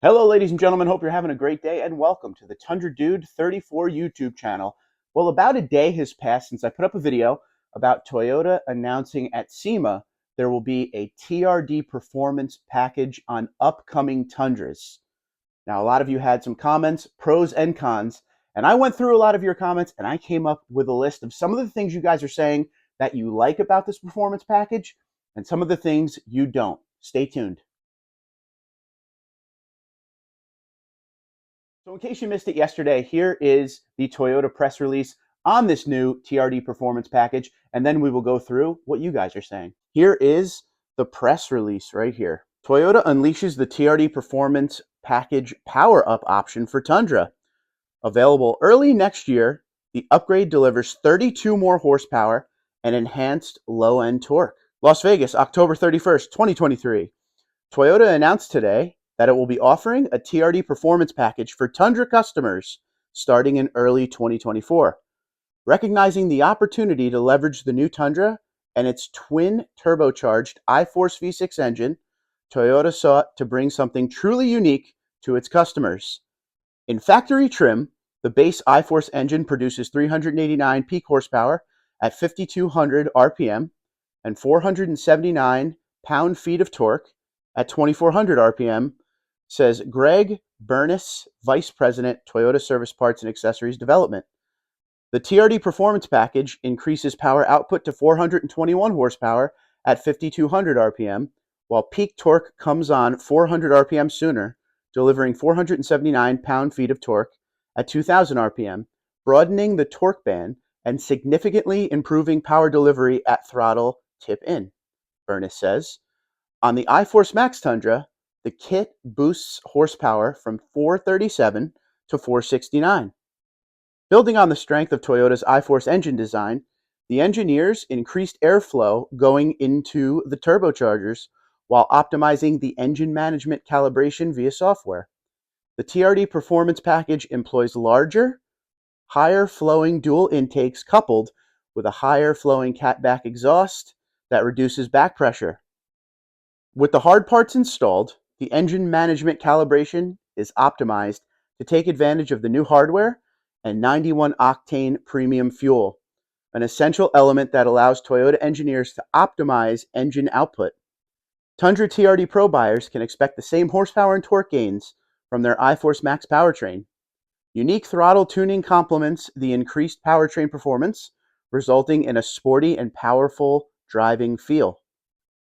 Hello, ladies and gentlemen. Hope you're having a great day and welcome to the Tundra Dude 34 YouTube channel. Well, about a day has passed since I put up a video about Toyota announcing at SEMA there will be a TRD Performance Package on upcoming Tundras. Now, a lot of you had some comments, pros and cons, and I went through a lot of your comments and I came up with a list of some of the things you guys are saying that you like about this performance package and some of the things you don't. Stay tuned. So in case you missed it yesterday, here is the Toyota press release on this new TRD Performance Package, and then we will go through what you guys are saying. Here is the press release right here. Toyota unleashes the TRD Performance Package power-up option for Tundra. Available early next year, the upgrade delivers 32 more horsepower and enhanced low-end torque. Las Vegas, October 31st, 2023. Toyota announced today that it will be offering a TRD Performance Package for Tundra customers starting in early 2024. Recognizing the opportunity to leverage the new Tundra and its twin turbocharged iForce V6 engine, Toyota sought to bring something truly unique to its customers. In factory trim, the base iForce engine produces 389 peak horsepower at 5,200 RPM and 479 pound-feet of torque at 2,400 RPM, says Greg Bernis, Vice President, Toyota Service Parts and Accessories Development. The TRD Performance Package increases power output to 421 horsepower at 5,200 RPM, while peak torque comes on 400 RPM sooner, delivering 479 pound-feet of torque at 2,000 RPM, broadening the torque band and significantly improving power delivery at throttle tip-in, Bernis says. On the iForce Max Tundra, the kit boosts horsepower from 437 to 469. Building on the strength of Toyota's iForce engine design, the engineers increased airflow going into the turbochargers while optimizing the engine management calibration via software. The TRD Performance Package employs larger, higher-flowing dual intakes coupled with a higher-flowing catback exhaust that reduces back pressure. With the hard parts installed, the engine management calibration is optimized to take advantage of the new hardware and 91-octane premium fuel, an essential element that allows Toyota engineers to optimize engine output. Tundra TRD Pro buyers can expect the same horsepower and torque gains from their iForce Max powertrain. Unique throttle tuning complements the increased powertrain performance, resulting in a sporty and powerful driving feel.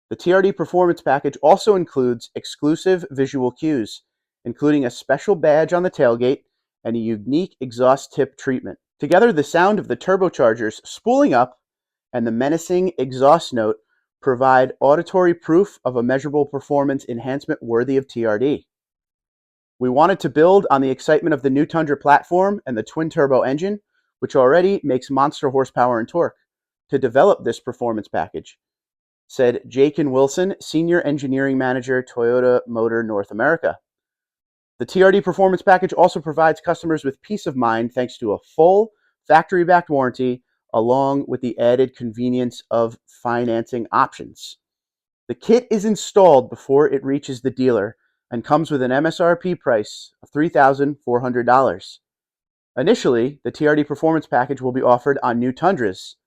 The TRD Performance Package also includes exclusive visual cues, including a special badge on the tailgate and a unique exhaust tip treatment. Together, the sound of the turbochargers spooling up and the menacing exhaust note provide auditory proof of a measurable performance enhancement worthy of TRD. We wanted to build on the excitement of the new Tundra platform and the twin-turbo engine, which already makes monster horsepower and torque, to develop this performance package, said Jakin Wilson, Senior Engineering Manager, Toyota Motor North America. The TRD Performance Package also provides customers with peace of mind thanks to a full factory-backed warranty, along with the added convenience of financing options. The kit is installed before it reaches the dealer and comes with an MSRP price of $3,400. Initially, the TRD Performance Package will be offered on new Tundras.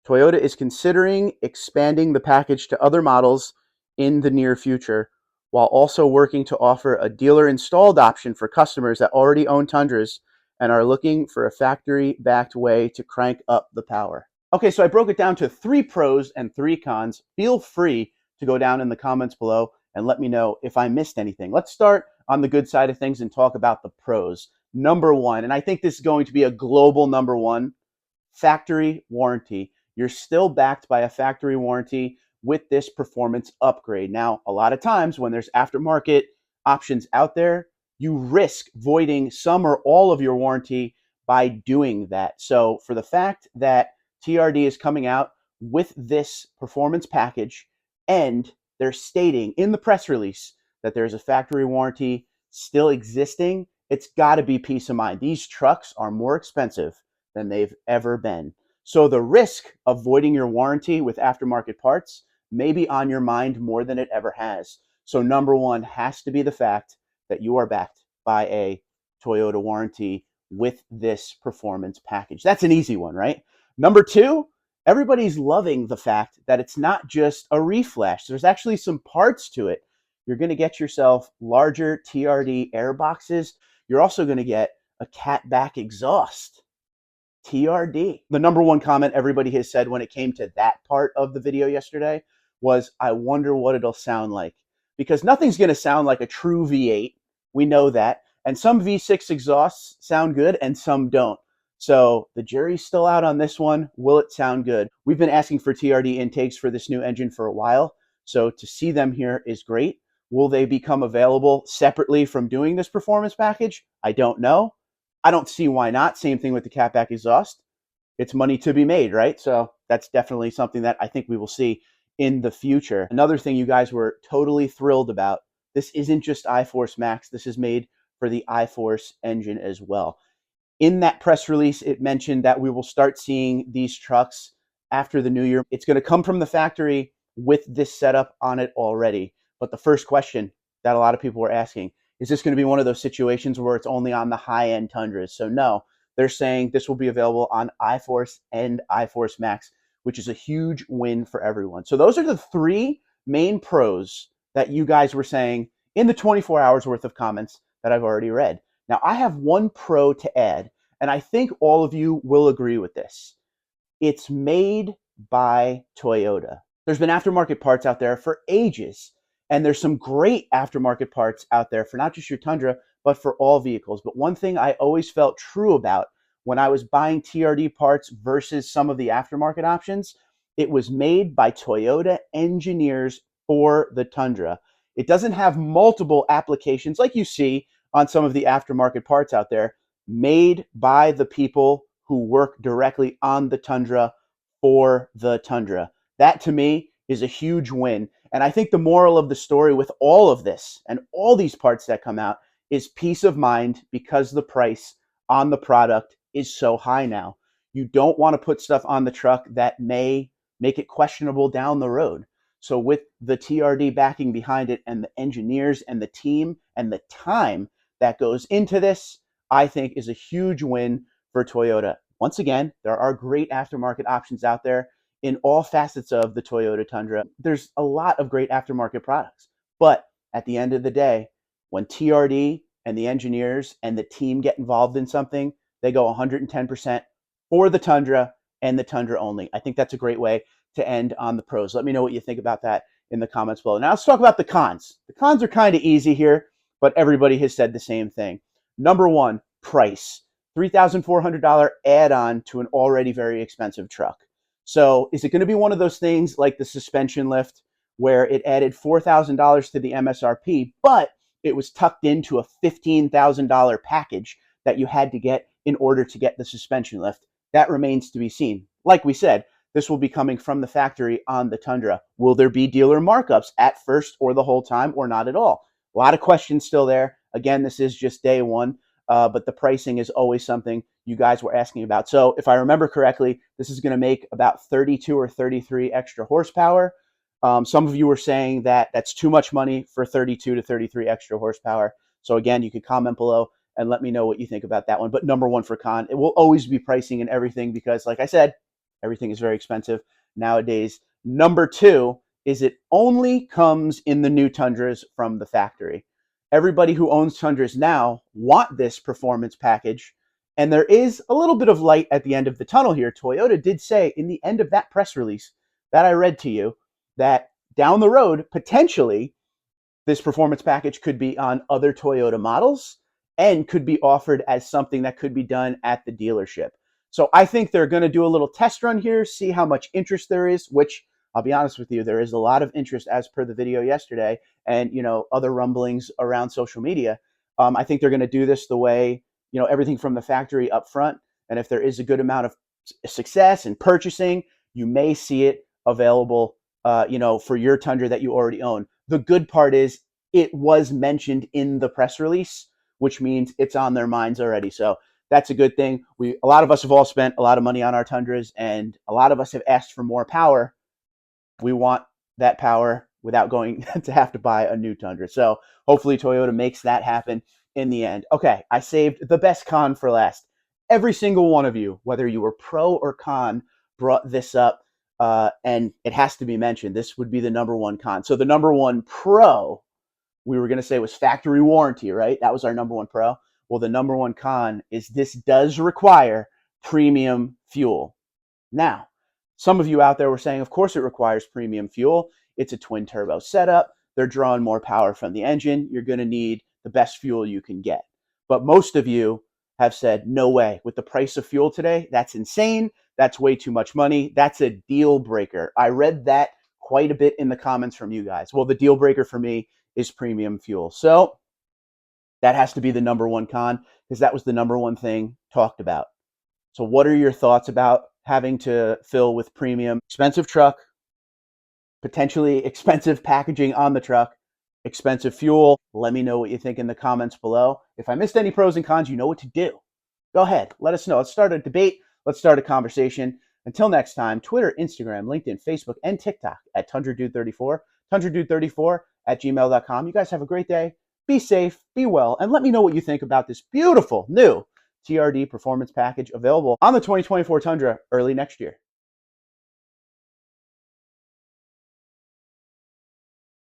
Toyota is considering expanding the package to other models in the near future, while also working to offer a dealer-installed option for customers that already own Tundras and are looking for a factory-backed way to crank up the power. Okay, so I broke it down to 3 pros and 3 cons. Feel free to go down in the comments below and let me know if I missed anything. Let's start on the good side of things and talk about the pros. Number 1, and I think this is going to be a global number 1, factory warranty. You're still backed by a factory warranty with this performance upgrade. Now, a lot of times when there's aftermarket options out there, you risk voiding some or all of your warranty by doing that. So for the fact that TRD is coming out with this performance package and they're stating in the press release that there's a factory warranty still existing, it's got to be peace of mind. These trucks are more expensive than they've ever been. So the risk of voiding your warranty with aftermarket parts may be on your mind more than it ever has. So number 1 has to be the fact that you are backed by a Toyota warranty with this performance package. That's an easy one, right? Number two, everybody's loving the fact that it's not just a reflash. There's actually some parts to it. You're going to get yourself larger TRD air boxes. You're also going to get a cat back exhaust. TRD. The number one comment everybody has said when it came to that part of the video yesterday was, I wonder what it'll sound like. Because nothing's going to sound like a true V8. We know that. And some V6 exhausts sound good and some don't. So the jury's still out on this one. Will it sound good? We've been asking for TRD intakes for this new engine for a while. So to see them here is great. Will they become available separately from doing this performance package? I don't know. I don't see why not. Same thing with the catback exhaust. It's money to be made, right? So that's definitely something that I think we will see in the future. Another thing you guys were totally thrilled about, this isn't just iForce Max. This is made for the iForce engine as well. In that press release, it mentioned that we will start seeing these trucks after the new year. It's going to come from the factory with this setup on it already. But the first question that a lot of people were asking, is this going to be one of those situations where it's only on the high-end Tundras? So no, they're saying this will be available on iForce and iForce Max, which is a huge win for everyone. So those are the three main pros that you guys were saying in the 24 hours worth of comments that I've already read. Now, I have one pro to add, and I think all of you will agree with this. It's made by Toyota. There's been aftermarket parts out there for ages. And there's some great aftermarket parts out there for not just your Tundra, but for all vehicles. But one thing I always felt true about when I was buying TRD parts versus some of the aftermarket options, it was made by Toyota engineers for the Tundra. It doesn't have multiple applications like you see on some of the aftermarket parts out there, made by the people who work directly on the Tundra for the Tundra. That to me is a huge win. And I think the moral of the story with all of this and all these parts that come out is peace of mind, because the price on the product is so high now. You don't want to put stuff on the truck that may make it questionable down the road. So with the TRD backing behind it and the engineers and the team and the time that goes into this, I think is a huge win for Toyota. Once again, there are great aftermarket options out there in all facets of the Toyota Tundra. There's a lot of great aftermarket products. But at the end of the day, when TRD and the engineers and the team get involved in something, they go 110% for the Tundra and the Tundra only. I think that's a great way to end on the pros. Let me know what you think about that in the comments below. Now let's talk about the cons. The cons are kind of easy here, but everybody has said the same thing. Number one, price. $3,400 add-on to an already very expensive truck. So is it going to be one of those things like the suspension lift where it added $4,000 to the MSRP, but it was tucked into a $15,000 package that you had to get in order to get the suspension lift? That remains to be seen. Like we said, this will be coming from the factory on the Tundra. Will there be dealer markups at first or the whole time or not at all? A lot of questions still there. Again, this is just day one. But the pricing is always something you guys were asking about. So if I remember correctly, this is going to make about 32 or 33 extra horsepower. Some of you were saying that that's too much money for 32 to 33 extra horsepower. So again, you could comment below and let me know what you think about that one. But number one for con, it will always be pricing and everything because, like I said, everything is very expensive nowadays. Number two is it only comes in the new Tundras from the factory. Everybody who owns Tundras now want this performance package. And there is a little bit of light at the end of the tunnel here. Toyota did say in the end of that press release that I read to you that down the road, potentially, this performance package could be on other Toyota models and could be offered as something that could be done at the dealership. So I think they're going to do a little test run here, see how much interest there is, which I'll be honest with you, there is a lot of interest as per the video yesterday and, other rumblings around social media. I think they're going to do this the way, everything from the factory up front. And if there is a good amount of success in purchasing, you may see it available, for your Tundra that you already own. The good part is it was mentioned in the press release, which means it's on their minds already. So that's a good thing. A lot of us have all spent a lot of money on our Tundras, and a lot of us have asked for more power. We want that power. without going to have to buy a new Tundra. So hopefully Toyota makes that happen in the end. Okay, I saved the best con for last. Every single one of you, whether you were pro or con, brought this up, and it has to be mentioned. This would be the number one con. So the number one pro, we were going to say, was factory warranty, right? That was our number one pro. Well, the number one con is this does require premium fuel. Now, some of you out there were saying, of course it requires premium fuel. It's a twin turbo setup. They're drawing more power from the engine. You're going to need the best fuel you can get. But most of you have said, no way. With the price of fuel today, that's insane. That's way too much money. That's a deal breaker. I read that quite a bit in the comments from you guys. Well, the deal breaker for me is premium fuel. So that has to be the number one con, because that was the number one thing talked about. So what are your thoughts about having to fill with premium, expensive truck, potentially expensive packaging on the truck, expensive fuel? Let me know what you think in the comments below. If I missed any pros and cons, you know what to do. Go ahead, let us know. Let's start a debate. Let's start a conversation. Until next time, Twitter, Instagram, LinkedIn, Facebook, and TikTok at TundraDude34, TundraDude34@gmail.com. You guys have a great day. Be safe, be well, and let me know what you think about this beautiful new TRD Performance Package, available on the 2024 Tundra early next year.